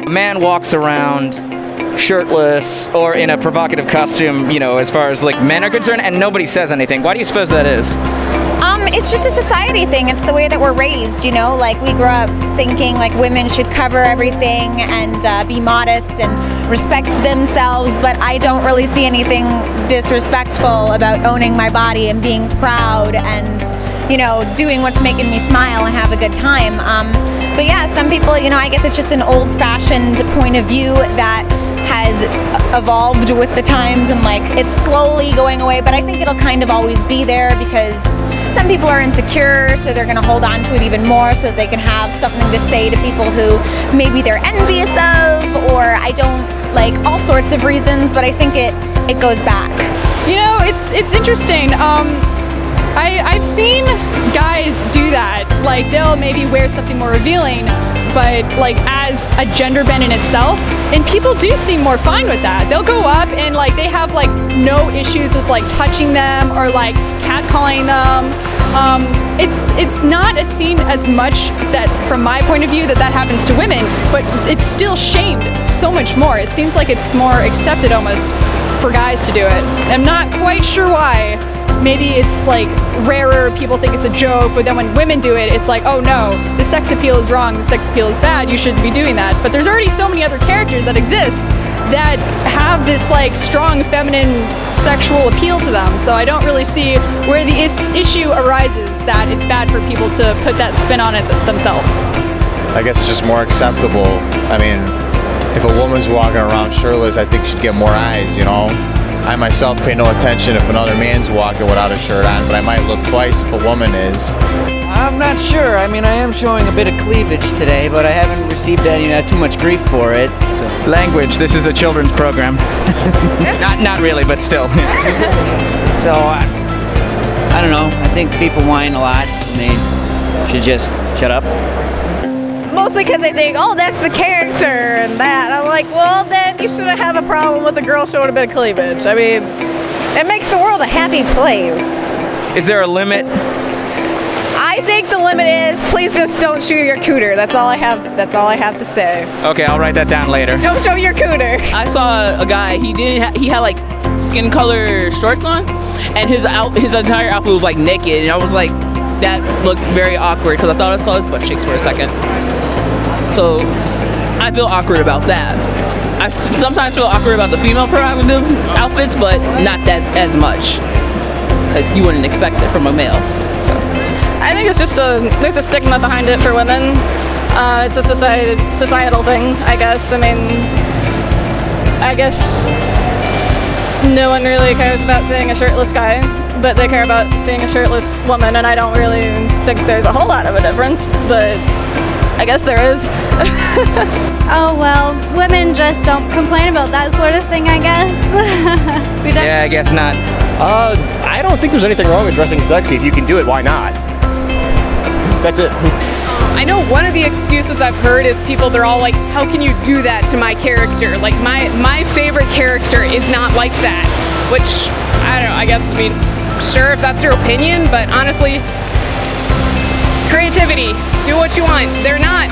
A man walks around shirtless or in a provocative costume, you know, as far as like men are concerned, and nobody says anything. Why do you suppose that is? It's just a society thing. It's the way that we're raised, you know, like we grow up thinking like women should cover everything and be modest and respect themselves, but I don't really see anything disrespectful about owning my body and being proud and, you know, doing what's making me smile and have a good time. But yeah, some people, you know, I guess it's just an old-fashioned point of view that has evolved with the times, and like it's slowly going away, but I think it'll kind of always be there because some people are insecure, so they're going to hold on to it even more so they can have something to say to people who maybe they're envious of, or I don't, like all sorts of reasons, but I think it goes back. You know, it's interesting. I've seen guys do that, like they'll maybe wear something more revealing, but like as a gender bend in itself, and people do seem more fine with that. They'll go up and like they have like no issues with like touching them or like catcalling them. It's not as seen as much that from my point of view that happens to women, but it's still shamed so much more. It seems like it's more accepted almost for guys to do it. I'm not quite sure why. Maybe it's like rarer, people think it's a joke, but then when women do it, it's like, oh no, the sex appeal is wrong, the sex appeal is bad, you shouldn't be doing that. But there's already so many other characters that exist that have this like strong feminine sexual appeal to them. So I don't really see where the issue arises that it's bad for people to put that spin on it themselves. I guess it's just more acceptable. I mean, if a woman's walking around shirtless, I think she'd get more eyes, you know? I myself pay no attention if another man's walking without a shirt on, but I might look twice if a woman is. I'm not sure. I mean, I am showing a bit of cleavage today, but I haven't received any too much grief for it. So. Language. This is a children's program. not really, but still. So, I don't know. I think people whine a lot, and they should just shut up. Mostly because they think, oh, that's the character and that. I'm like, well, then you shouldn't have a problem with a girl showing a bit of cleavage. I mean, it makes the world a happy place. Is there a limit? I think the limit is, please just don't show your cooter. That's all I have. That's all I have to say. Okay, I'll write that down later. Don't show your cooter. I saw a guy. He had like skin color shorts on, and his entire outfit was like naked, and I was like, that looked very awkward because I thought I saw his butt cheeks for a second. So I feel awkward about that. I sometimes feel awkward about the female prerogative outfits, but not that as much, because you wouldn't expect it from a male. So I think it's just there's a stigma behind it for women. It's a societal thing, I guess. I mean, I guess no one really cares about seeing a shirtless guy, but they care about seeing a shirtless woman, and I don't really think there's a whole lot of a difference, but I guess there is. Oh well, women just don't complain about that sort of thing, I guess. Yeah, I guess not. I don't think there's anything wrong with dressing sexy. If you can do it, why not? That's it. I know one of the excuses I've heard is they're all like, how can you do that to my character? Like my favorite character is not like that, which I don't know, I guess, I mean, sure if that's your opinion, but honestly, creativity, do what you want. They're not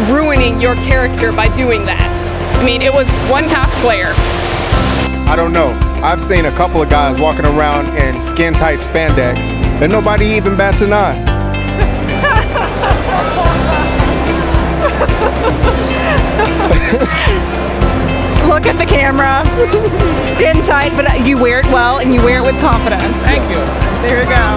ruining your character by doing that. I mean, it was one cosplayer. I don't know. I've seen a couple of guys walking around in skin-tight spandex, and nobody even bats an eye. Look at the camera. Skin tight, but you wear it well and you wear it with confidence. Thank you. There you go.